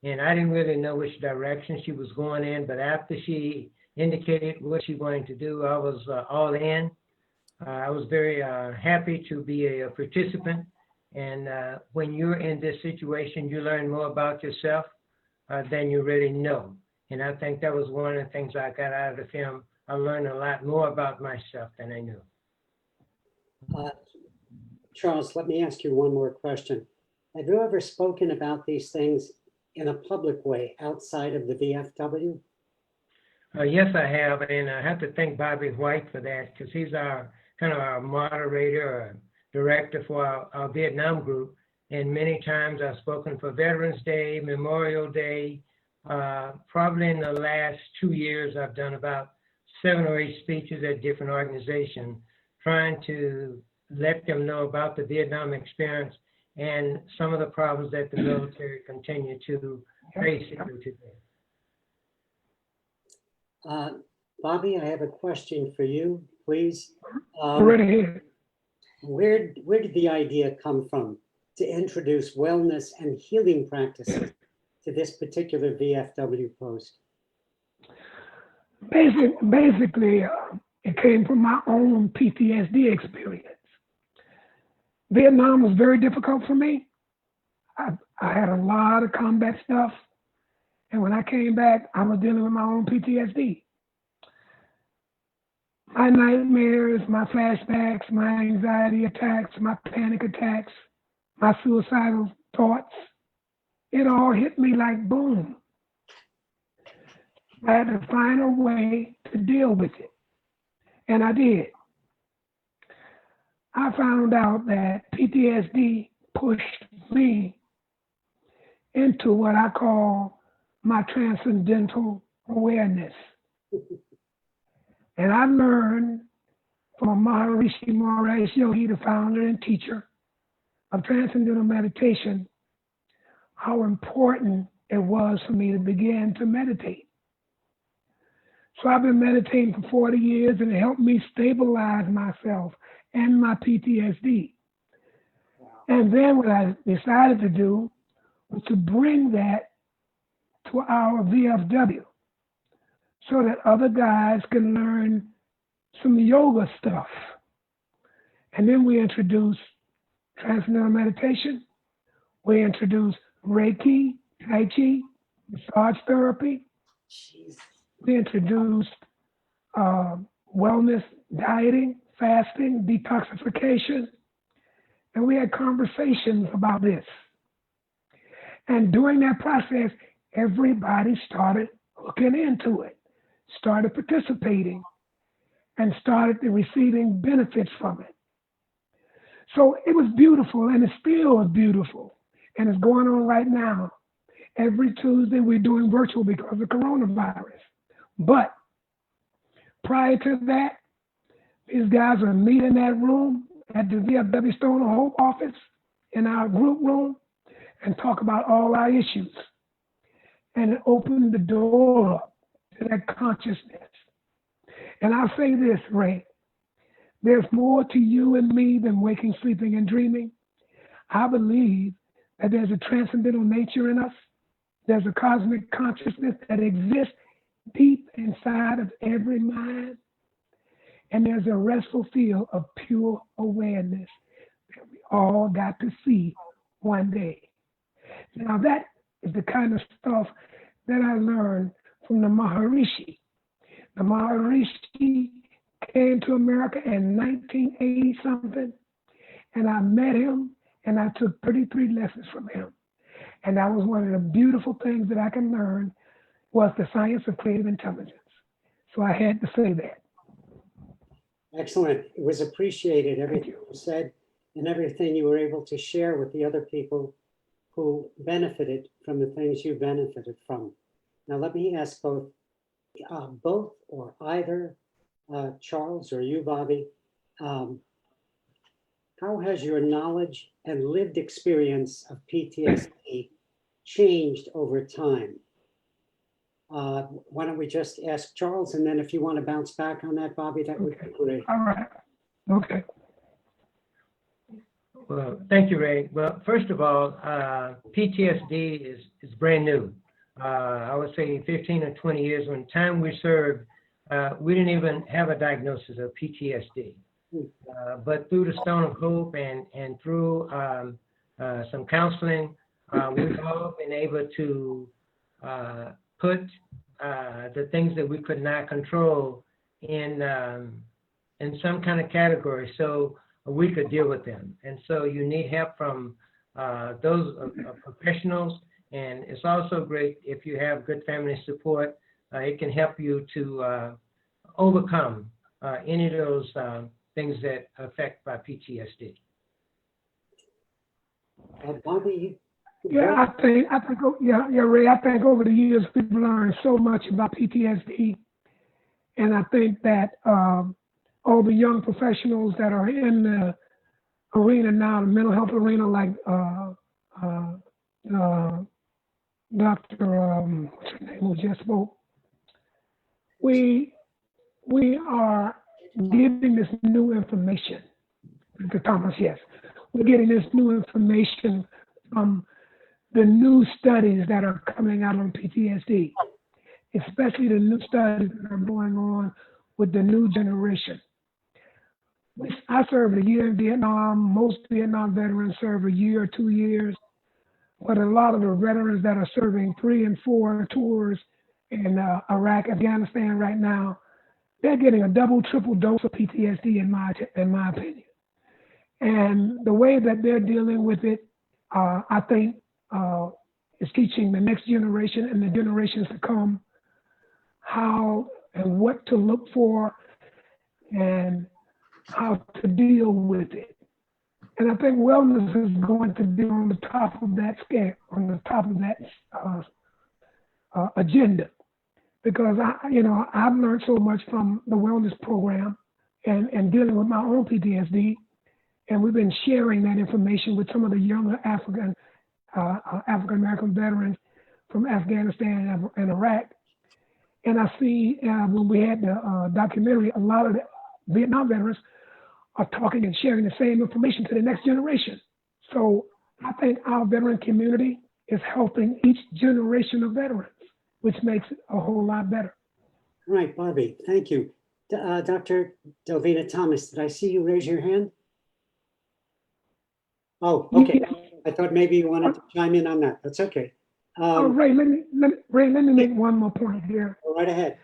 and I didn't really know which direction she was going in, but after she indicated what she wanted to do, I was all in. I was very happy to be a participant, and when you're in this situation, you learn more about yourself than you really know. And I think that was one of the things I got out of the film. I learned a lot more about myself than I knew. Charles, let me ask you one more question. Have you ever spoken about these things in a public way outside of the VFW? Yes, I have, and I have to thank Bobby White for that, because he's our kind of our moderator or director for our Vietnam group. And many times I've spoken for Veterans Day, Memorial Day. Probably in the last 2 years, I've done about 7 or 8 speeches at different organizations, trying to let them know about the Vietnam experience and some of the problems that the military continue to face today. Bobby, I have a question for you, please. Right ahead. Where did the idea come from to introduce wellness and healing practices to this particular VFW post? Basically, it came from my own PTSD experience. Vietnam was very difficult for me. I had a lot of combat stuff. And when I came back, I was dealing with my own PTSD. My nightmares, my flashbacks, my anxiety attacks, my panic attacks, my suicidal thoughts, it all hit me like boom. I had to find a way to deal with it. And I did. I found out that PTSD pushed me into what I call my transcendental awareness. And I learned from Maharishi Mahesh Yogi, the founder and teacher of Transcendental Meditation, how important it was for me to begin to meditate. So I've been meditating for 40 years, and it helped me stabilize myself and my PTSD. And then what I decided to do was to bring that to our VFW so that other guys can learn some yoga stuff. And then we introduced Transcendental Meditation. We introduced Reiki, Tai Chi, massage therapy. We introduced wellness, dieting, fasting, detoxification. And we had conversations about this. And during that process, everybody started looking into it, started participating, and started receiving benefits from it. So it was beautiful, and it still is beautiful, and it's going on right now. Every Tuesday we're doing virtual because of coronavirus. But prior to that, these guys would meet in that room at the VFW Stone of Hope office in our group room and talk about all our issues. And it opened the door up to that consciousness. And I'll say this, Ray, there's more to you and me than waking, sleeping, and dreaming. I believe that there's a transcendental nature in us. There's a cosmic consciousness that exists deep inside of every mind. And there's a restful feel of pure awareness that we all got to see one day. Now that is the kind of stuff that I learned from the Maharishi. The Maharishi came to America in 1980 something, and I met him and I took 33 lessons from him. And that was one of the beautiful things that I can learn was the science of creative intelligence. So I had to say that. Excellent. It was appreciated, everything you said and everything you were able to share with the other people who benefited from the things you benefited from. Now, let me ask both or either Charles or you, Bobby, how has your knowledge and lived experience of PTSD changed over time? Why don't we just ask Charles, and then if you want to bounce back on that, Bobby, that would be great. All right. Okay. Well, thank you, Ray. Well, first of all, PTSD is brand new. I would say 15 or 20 years. When time we served, we didn't even have a diagnosis of PTSD. But through the Stone of Hope and through some counseling, we've all been able to put the things that we could not control in some kind of category so we could deal with them. And so you need help from those professionals. And it's also great if you have good family support. It can help you to overcome any of those things that affect by PTSD. Bobby, yeah, I think, Ray, I think over the years we've learned so much about PTSD. And I think that all the young professionals that are in the arena now, the mental health arena, like Dr. What's her name, who just spoke? we are getting this new information. Mr. Thomas, yes. We're getting this new information from the new studies that are coming out on PTSD, especially the new studies that are going on with the new generation. I served a year in Vietnam. Most Vietnam veterans serve a year or 2 years. But a lot of the veterans that are serving 3 and 4 tours in Iraq, Afghanistan right now, they're getting a double, triple dose of PTSD in my opinion. And the way that they're dealing with it, I think is teaching the next generation and the generations to come how and what to look for and how to deal with it. And I think wellness is going to be on the top of that scale, on the top of that agenda, because I've learned so much from the wellness program and dealing with my own PTSD, and we've been sharing that information with some of the younger African American veterans from Afghanistan and Iraq. And I see when we had the documentary, a lot of the Vietnam veterans are talking and sharing the same information to the next generation. So I think our veteran community is helping each generation of veterans, which makes it a whole lot better. Right, Bobby, thank you. Dr. Delvina Thomas, did I see you raise your hand? Oh, okay. Yeah. I thought maybe you wanted to chime in on that. That's okay. Ray, let me make one more point here. Go right ahead.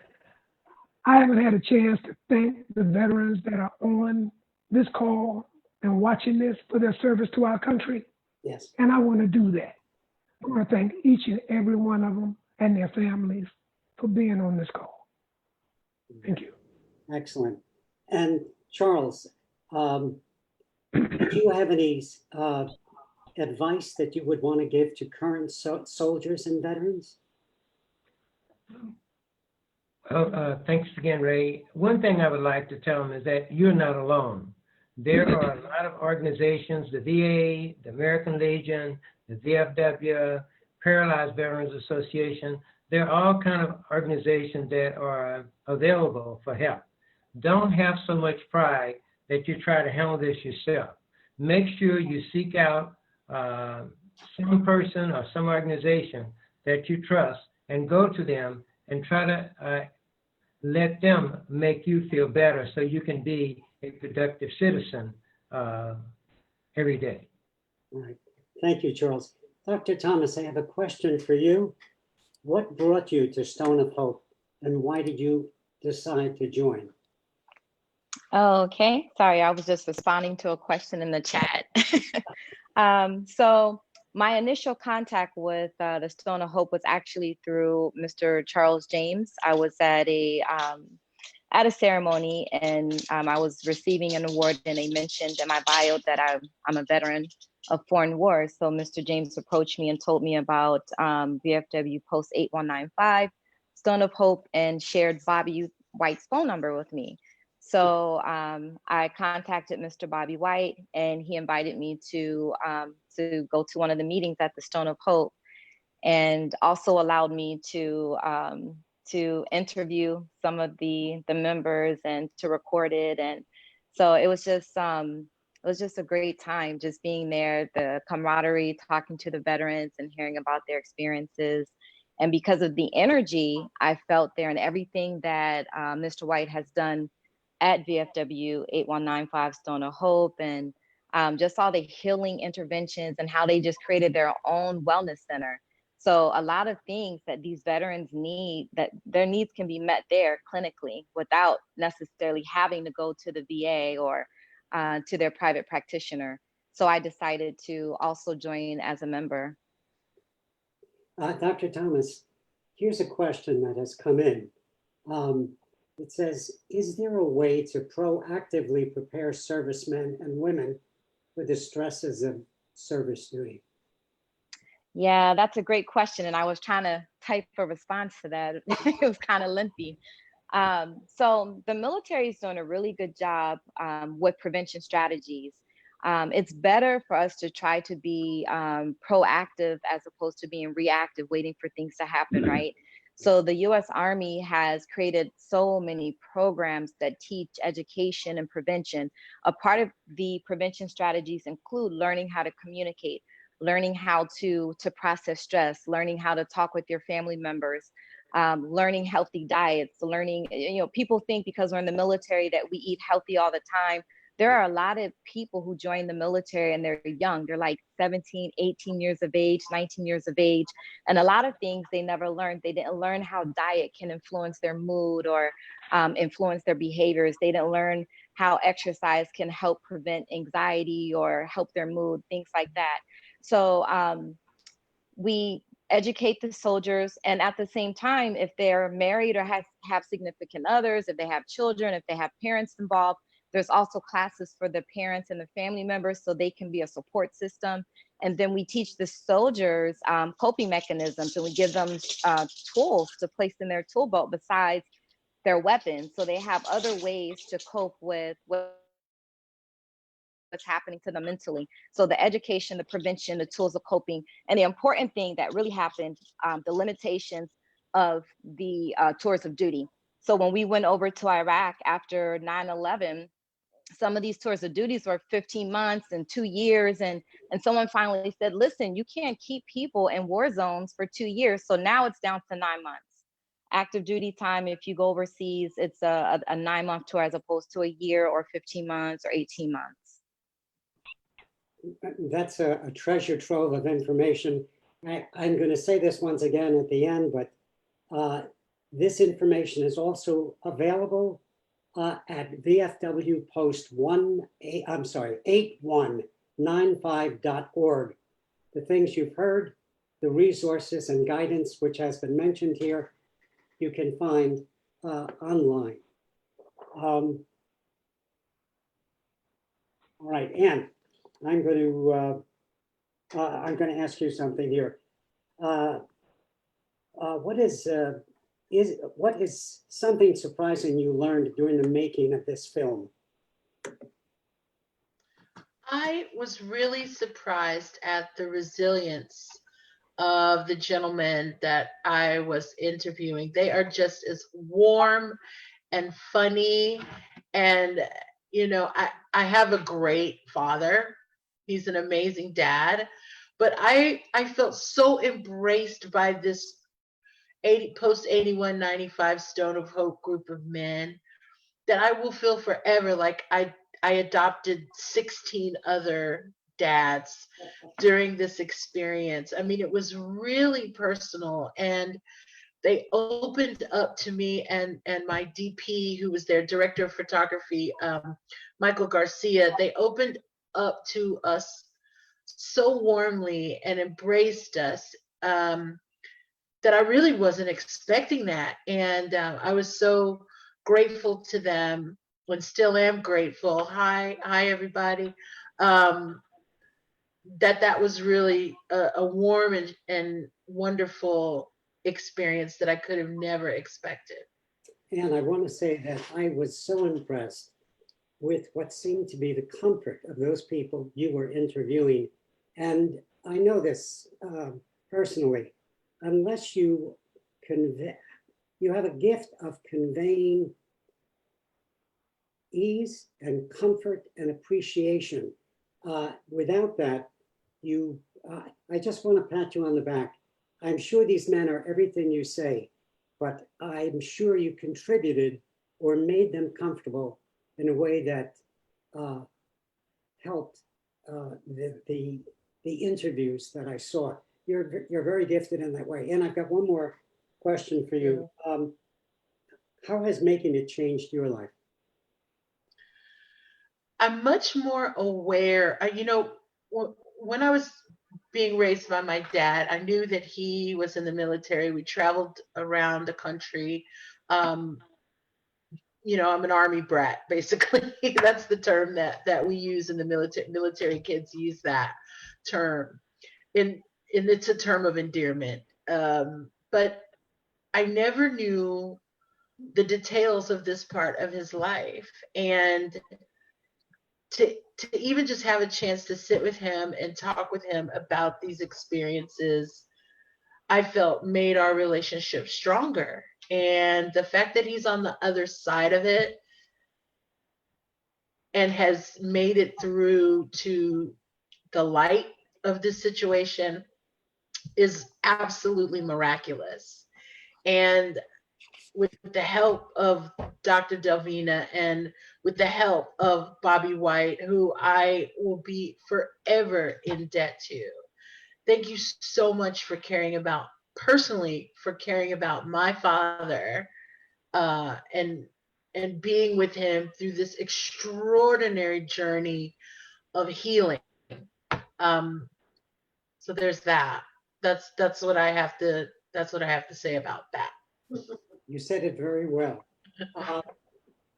I haven't had a chance to thank the veterans that are on this call and watching this for their service to our country. Yes. And I want to do that. I want to thank each and every one of them and their families for being on this call. Thank you. Excellent. And Charles, do you have any advice that you would want to give to current soldiers and veterans? Thanks again, Ray. One thing I would like to tell them is that you're not alone. There are a lot of organizations, the VA, the American Legion, the VFW, Paralyzed Veterans Association. There are all kinds of organizations that are available for help. Don't have so much pride that you try to handle this yourself. Make sure you seek out some person or some organization that you trust and go to them and try to let them make you feel better so you can be a productive citizen every day. All right. Thank you, Charles. Dr. Thomas, I have a question for you. What brought you to Stone of Hope and why did you decide to join? Okay, sorry, I was just responding to a question in the chat. So my initial contact with the Stone of Hope was actually through Mr. Charles James. I was at a ceremony and I was receiving an award, and they mentioned in my bio that I'm a veteran of foreign wars. So Mr. James approached me and told me about VFW Post 8195, Stone of Hope, and shared Bobby White's phone number with me. So I contacted Mr. Bobby White, and he invited me to go to one of the meetings at the Stone of Hope, and also allowed me to interview some of the members and to record it. And so it was just a great time just being there, the camaraderie, talking to the veterans and hearing about their experiences. And because of the energy I felt there and everything that Mr. White has done at VFW 8195 Stone of Hope, and just all the healing interventions and how they just created their own wellness center. So a lot of things that these veterans need, that their needs can be met there clinically without necessarily having to go to the VA or to their private practitioner. So I decided to also join as a member. Dr. Thomas, here's a question that has come in. It says, is there a way to proactively prepare servicemen and women for the stresses of service duty? Yeah, that's a great question. And I was trying to type a response to that. It was kind of lengthy. So the military is doing a really good job with prevention strategies. It's better for us to try to be proactive as opposed to being reactive, waiting for things to happen, right? So the US Army has created so many programs that teach education and prevention. A part of the prevention strategies include learning how to communicate, learning how to process stress, learning how to talk with your family members, learning healthy diets, learning, people think because we're in the military that we eat healthy all the time. There are a lot of people who join the military and they're young. They're like 17, 18 years of age, 19 years of age. And a lot of things they never learned. They didn't learn how diet can influence their mood or influence their behaviors. They didn't learn how exercise can help prevent anxiety or help their mood, things like that. So we educate the soldiers, and at the same time, if they're married or have significant others, if they have children, if they have parents involved, there's also classes for the parents and the family members so they can be a support system. And then we teach the soldiers coping mechanisms, and we give them tools to place in their tool belt besides their weapons, so they have other ways to cope with what's happening to them mentally. So the education, the prevention, the tools of coping, and the important thing that really happened, the limitations of the tours of duty. So when we went over to Iraq after 9/11, some of these tours of duties were 15 months and 2 years. And someone finally said, listen, you can't keep people in war zones for 2 years. So now it's down to 9 months. Active duty time, if you go overseas, it's a 9-month tour as opposed to a year or 15 months or 18 months. That's a treasure trove of information. I'm going to say this once again at the end, but this information is also available at VFW Post 8195.org. The things you've heard, the resources and guidance which has been mentioned here, you can find online. All right, Anne, I'm going to ask you something here. What is something surprising you learned during the making of this film? I was really surprised at the resilience of the gentlemen that I was interviewing. They are just as warm and funny. And, I have a great father. He's an amazing dad. But I felt so embraced by this post 8195 Stone of Hope group of men that I will feel forever like I adopted 16 other dads during this experience. I mean, it was really personal, and they opened up to me and my DP, who was their director of photography, Michael Garcia. They opened up to us so warmly and embraced us that I really wasn't expecting that. And I was so grateful to them, and still am grateful. Hi everybody. That was really a warm and wonderful experience that I could have never expected. And I want to say that I was so impressed with what seemed to be the comfort of those people you were interviewing. And I know this personally, unless you have a gift of conveying ease and comfort and appreciation. Without that, I just want to pat you on the back. I'm sure these men are everything you say, but I'm sure you contributed or made them comfortable in a way that helped the interviews that I saw. You're very gifted in that way. And I've got one more question for you. How has making it changed your life? I'm much more aware. When I was being raised by my dad, I knew that he was in the military. We traveled around the country. I'm an Army brat, basically. That's the term that we use in the military. Military kids use that term. And it's a term of endearment. But I never knew the details of this part of his life. And to even just have a chance to sit with him and talk with him about these experiences, I felt made our relationship stronger. And the fact that he's on the other side of it and has made it through to the light of this situation is absolutely miraculous. And with the help of Dr. Delvina and with the help of Bobby White, who I will be forever in debt to. Thank you so much for caring about, personally, for caring about my father and being with him through this extraordinary journey of healing. So there's that. That's what I have to say about that. You said it very well.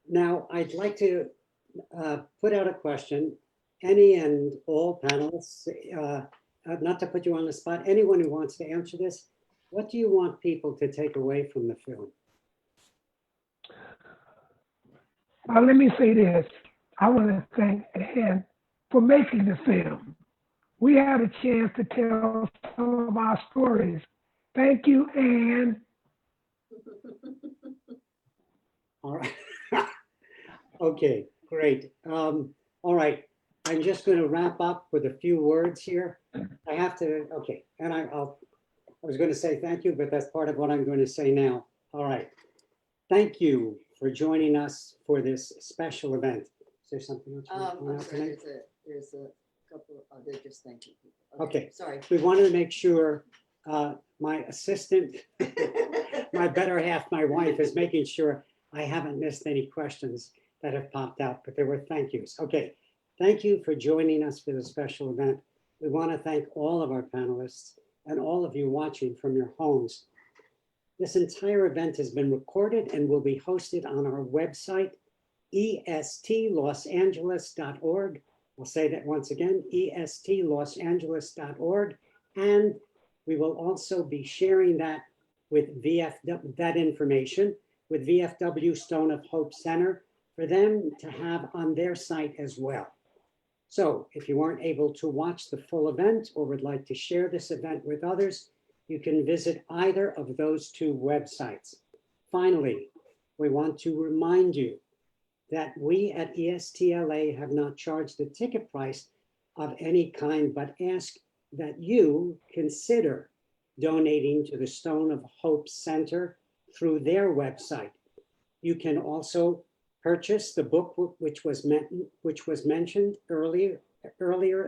Now, I'd like to put out a question. Any and all panelists, not to put you on the spot, anyone who wants to answer this, what do you want people to take away from the film? Let me say this. I want to thank Ann for making the film. We had a chance to tell some of our stories. Thank you, Ann. All right. Okay, great. All right. I'm just going to wrap up with a few words here. I have to, okay. And I was going to say thank you, but that's part of what I'm going to say now. All right. Thank you for joining us for this special event. Is there something else? I'm sorry, there's a couple of other just thank you. Okay. Sorry. We wanted to make sure my assistant, my better half, my wife, is making sure I haven't missed any questions that have popped out, but there were thank yous. Okay. Thank you for joining us for this special event. We want to thank all of our panelists and all of you watching from your homes. This entire event has been recorded and will be hosted on our website, estllosangeles.org. I'll say that once again, estllosangeles.org. And we will also be sharing that with that information with VFW Stone of Hope Center for them to have on their site as well. So if you weren't able to watch the full event or would like to share this event with others, you can visit either of those two websites. Finally, we want to remind you that we at ESTLA have not charged a ticket price of any kind, but ask that you consider donating to the Stone of Hope Center through their website. You can also purchase the book which was mentioned earlier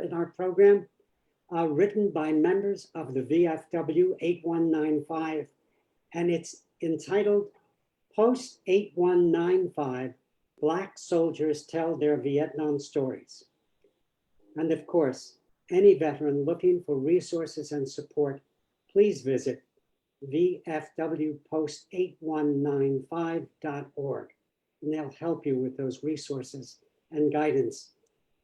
in our program, written by members of the VFW 8195, and it's entitled Post 8195, Black Soldiers Tell Their Vietnam Stories. And of course, any veteran looking for resources and support, please visit vfwpost8195.org, and they'll help you with those resources and guidance.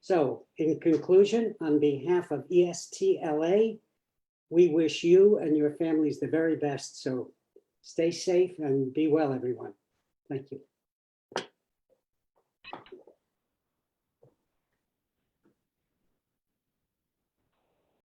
So in conclusion, on behalf of ESTLA, we wish you and your families the very best. So stay safe and be well, everyone. Thank you.